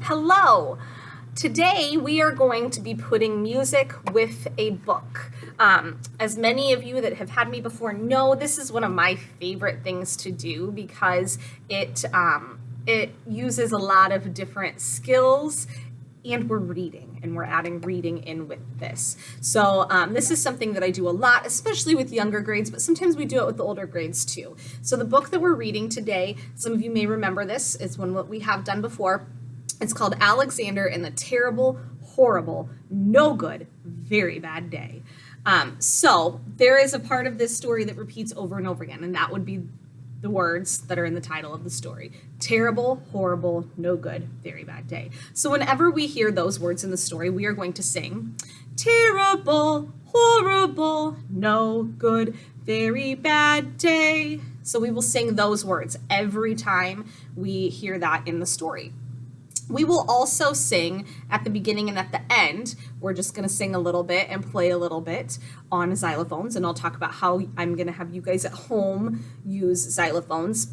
Hello! Today we are going to be putting music with a book. As many of you that have had me before know, this is one of my favorite things to do because it uses a lot of different skills, and we're reading, and we're adding reading in with this. So this is something that I do a lot, especially with younger grades, but sometimes we do it with the older grades too. So the book that we're reading today, some of you may remember this, it's one that we have done before. It's called Alexander and the Terrible, Horrible, No Good, Very Bad Day. So there is a part of this story that repeats over and over again, and that would be the words that are in the title of the story. Terrible, horrible, no good, very bad day. So whenever we hear those words in the story, we are going to sing, terrible, horrible, no good, very bad day. So we will sing those words every time we hear that in the story. We will also sing at the beginning and at the end. We're just going to sing a little bit and play a little bit on xylophones, and I'll talk about how I'm going to have you guys at home use xylophones.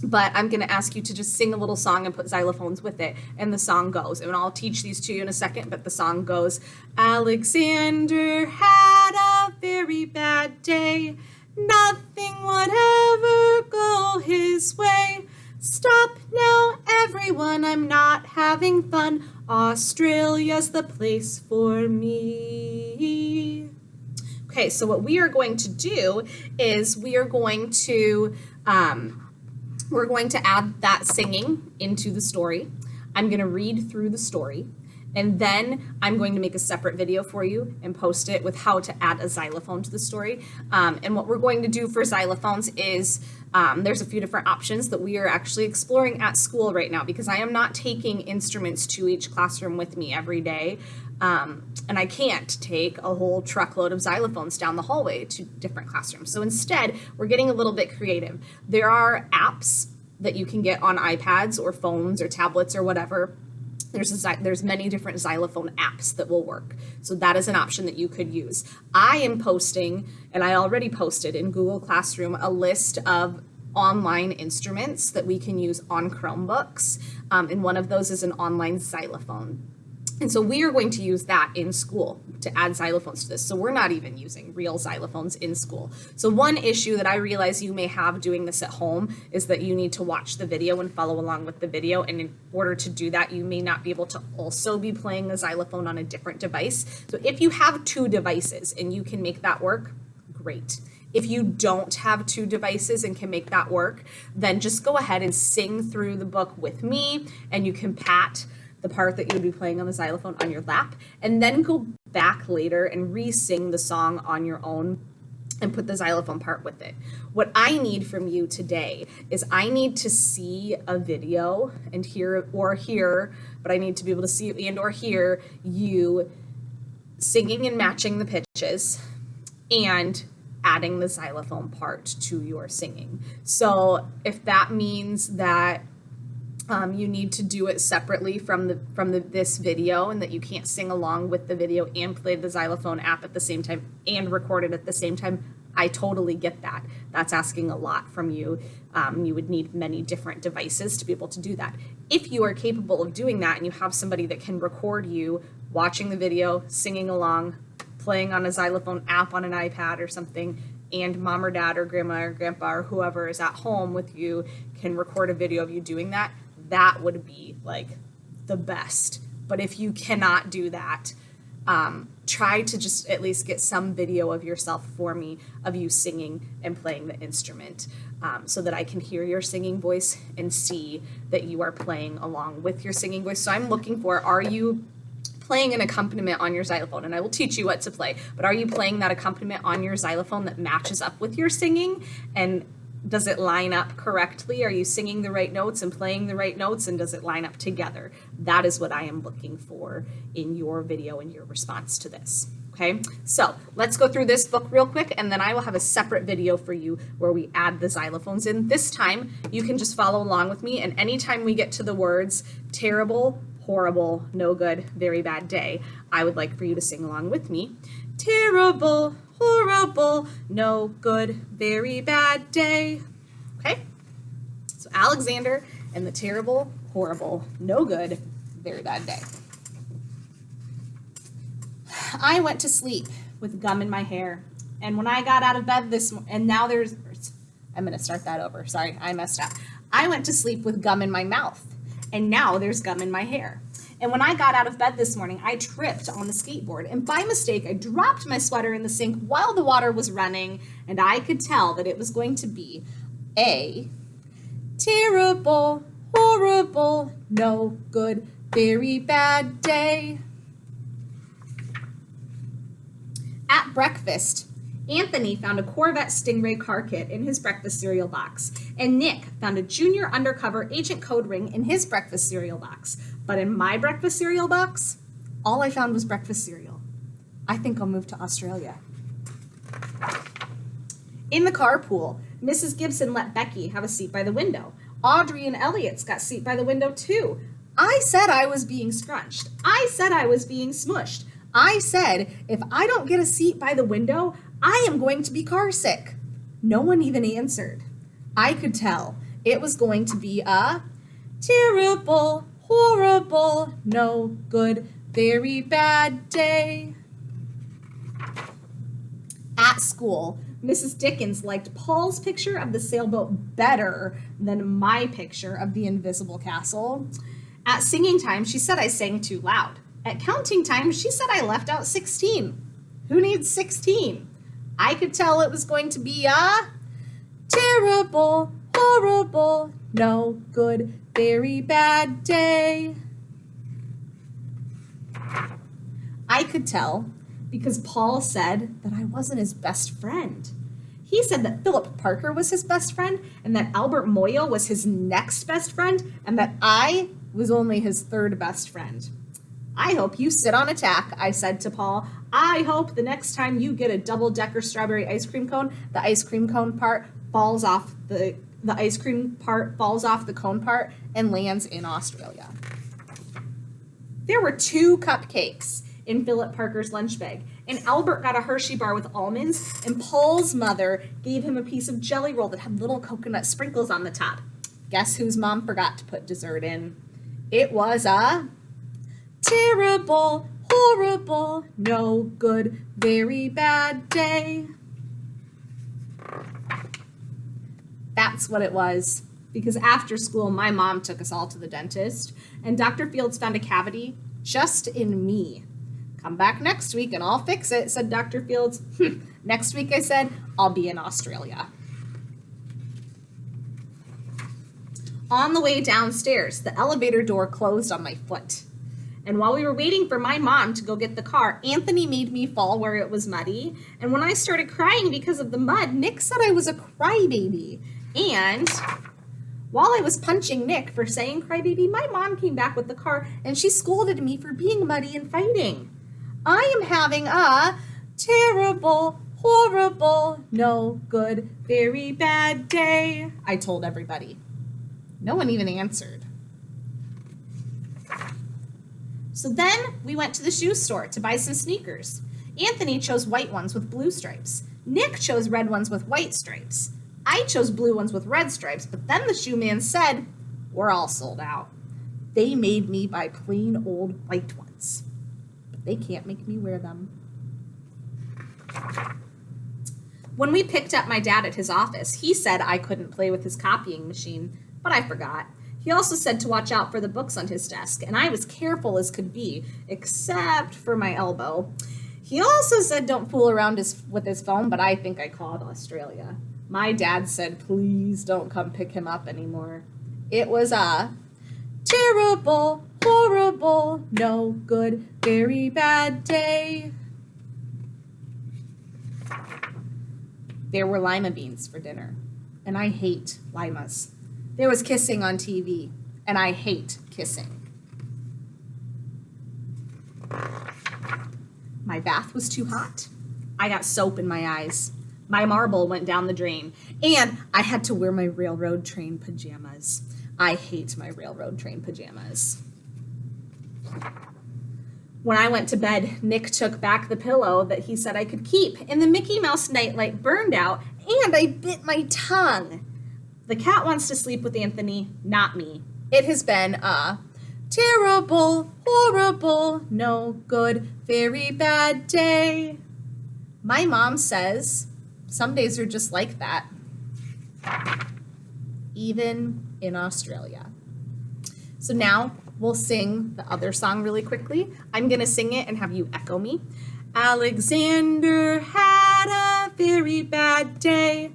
But I'm going to ask you to just sing a little song and put xylophones with it, and the song goes. And I'll teach these to you in a second, but the song goes, Alexander had a very bad day. Nothing would ever go his way. Stop now, everyone, I'm not having fun. Australia's the place for me. Okay, so what we are going to do is we're going to add that singing into the story. I'm going to read through the story, and then I'm going to make a separate video for you and post it with how to add a xylophone to the story. And what we're going to do for xylophones is there's a few different options that we are actually exploring at school right now, because I am not taking instruments to each classroom with me every day. And I can't take a whole truckload of xylophones down the hallway to different classrooms. So instead, we're getting a little bit creative. There are apps that you can get on iPads or phones or tablets or whatever. There's many different xylophone apps that will work. So that is an option that you could use. I am posting, and I already posted in Google Classroom, a list of online instruments that we can use on Chromebooks. And one of those is an online xylophone. And so we are going to use that in school to add xylophones to this. So we're not even using real xylophones in school. So one issue that I realize you may have doing this at home is that you need to watch the video and follow along with the video. And in order to do that, you may not be able to also be playing a xylophone on a different device. So if you have two devices and you can make that work, great. If you don't have two devices and can make that work, then just go ahead and sing through the book with me, and you can pat the part that you would be playing on the xylophone on your lap, and then go back later and re-sing the song on your own and put the xylophone part with it. What I need from you today is I need to see a video and hear, but I need to be able to see and or hear you singing and matching the pitches and adding the xylophone part to your singing. So if that means that you need to do it separately from this video, and that you can't sing along with the video and play the xylophone app at the same time and record it at the same time, I totally get that. That's asking a lot from you. You would need many different devices to be able to do that. If you are capable of doing that and you have somebody that can record you watching the video, singing along, playing on a xylophone app on an iPad or something, and mom or dad or grandma or grandpa or whoever is at home with you can record a video of you doing that, that would be like the best. But if you cannot do that, try to just at least get some video of yourself for me of you singing and playing the instrument, so that I can hear your singing voice and see that you are playing along with your singing voice. So I'm looking for, are you playing an accompaniment on your xylophone? And I will teach you what to play, but are you playing that accompaniment on your xylophone that matches up with your singing? And does it line up correctly? Are you singing the right notes and playing the right notes, and does it line up together? That is what I am looking for in your video and your response to this. Okay, so let's go through this book real quick, and then I will have a separate video for you where we add the xylophones in. This time, you can just follow along with me, and anytime we get to the words terrible, horrible, no good, very bad day, I would like for you to sing along with me. Terrible, horrible, no good, very bad day. Okay? So Alexander and the Terrible, Horrible, No Good, very bad day. I went to sleep with gum in my hair. And when I got out of bed I'm going to start that over. Sorry, I messed up. I went to sleep with gum in my mouth. And now there's gum in my hair. And when I got out of bed this morning, I tripped on the skateboard. And by mistake, I dropped my sweater in the sink while the water was running. And I could tell that it was going to be a terrible, horrible, no good, very bad day. At breakfast, Anthony found a Corvette Stingray car kit in his breakfast cereal box, and Nick found a Junior Undercover Agent Code ring in his breakfast cereal box. But in my breakfast cereal box, all I found was breakfast cereal. I think I'll move to Australia. In the carpool, Mrs. Gibson let Becky have a seat by the window. Audrey and Elliot's got a seat by the window too. I said I was being scrunched. I said I was being smushed. I said, if I don't get a seat by the window, I am going to be car sick. No one even answered. I could tell it was going to be a terrible, horrible, no good, very bad day. At school, Mrs. Dickens liked Paul's picture of the sailboat better than my picture of the invisible castle. At singing time, she said I sang too loud. At counting time, she said I left out 16. Who needs 16? I could tell it was going to be a terrible, horrible, no good, very bad day. I could tell because Paul said that I wasn't his best friend. He said that Philip Parker was his best friend and that Albert Moyle was his next best friend and that I was only his third best friend. I hope you sit on a tack, I said to Paul. I hope the next time you get a double-decker strawberry ice cream cone, the ice cream cone part falls off the ice cream part falls off the cone part and lands in Australia. There were 2 cupcakes in Philip Parker's lunch bag, and Albert got a Hershey bar with almonds, and Paul's mother gave him a piece of Jelly Roll that had little coconut sprinkles on the top. Guess whose mom forgot to put dessert in? It was a terrible, horrible, no good, very bad day. That's what it was, because after school, my mom took us all to the dentist, and Dr. Fields found a cavity just in me. Come back next week and I'll fix it, said Dr. Fields. Next week, I said, I'll be in Australia. On the way downstairs, the elevator door closed on my foot. And while we were waiting for my mom to go get the car, Anthony made me fall where it was muddy. And when I started crying because of the mud, Nick said I was a crybaby. And while I was punching Nick for saying crybaby, my mom came back with the car and she scolded me for being muddy and fighting. I am having a terrible, horrible, no good, very bad day, I told everybody. No one even answered. So then we went to the shoe store to buy some sneakers. Anthony chose white ones with blue stripes. Nick chose red ones with white stripes. I chose blue ones with red stripes, but then the shoe man said, we're all sold out. They made me buy plain old white ones, but they can't make me wear them. When we picked up my dad at his office, he said I couldn't play with his copying machine, but I forgot. He also said to watch out for the books on his desk, and I was careful as could be, except for my elbow. He also said don't fool around with his phone, but I think I called Australia. My dad said, please don't come pick him up anymore. It was a terrible, horrible, no good, very bad day. There were lima beans for dinner, and I hate limas. There was kissing on TV, and I hate kissing. My bath was too hot. I got soap in my eyes. My marble went down the drain, and I had to wear my railroad train pajamas. I hate my railroad train pajamas. When I went to bed, Nick took back the pillow that he said I could keep, and the Mickey Mouse nightlight burned out, and I bit my tongue. The cat wants to sleep with Anthony, not me. It has been a Terrible, horrible, no good, very bad day. My mom says some days are just like that, even in Australia. So now we'll sing the other song really quickly. I'm gonna sing it and have you echo me. Alexander had a very bad day.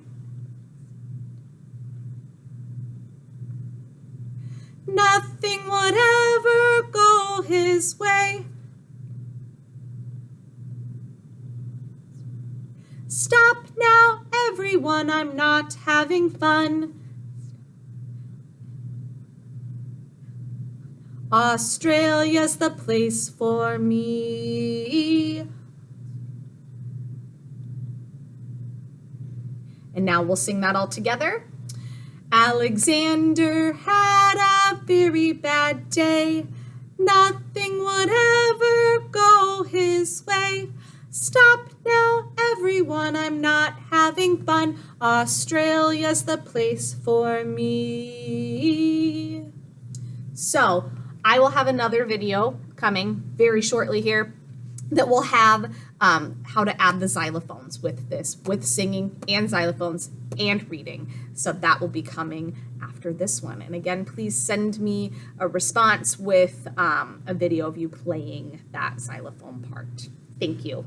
Nothing would ever go his way. Stop now, everyone, I'm not having fun. Australia's the place for me. And now we'll sing that all together. Alexander had a very bad day. Nothing would ever go his way. Stop now, everyone, I'm not having fun. Australia's the place for me. So, I will have another video coming very shortly here that will have how to add the xylophones with this, with singing and xylophones and reading. So that will be coming after this one. And again, please send me a response with a video of you playing that xylophone part. Thank you.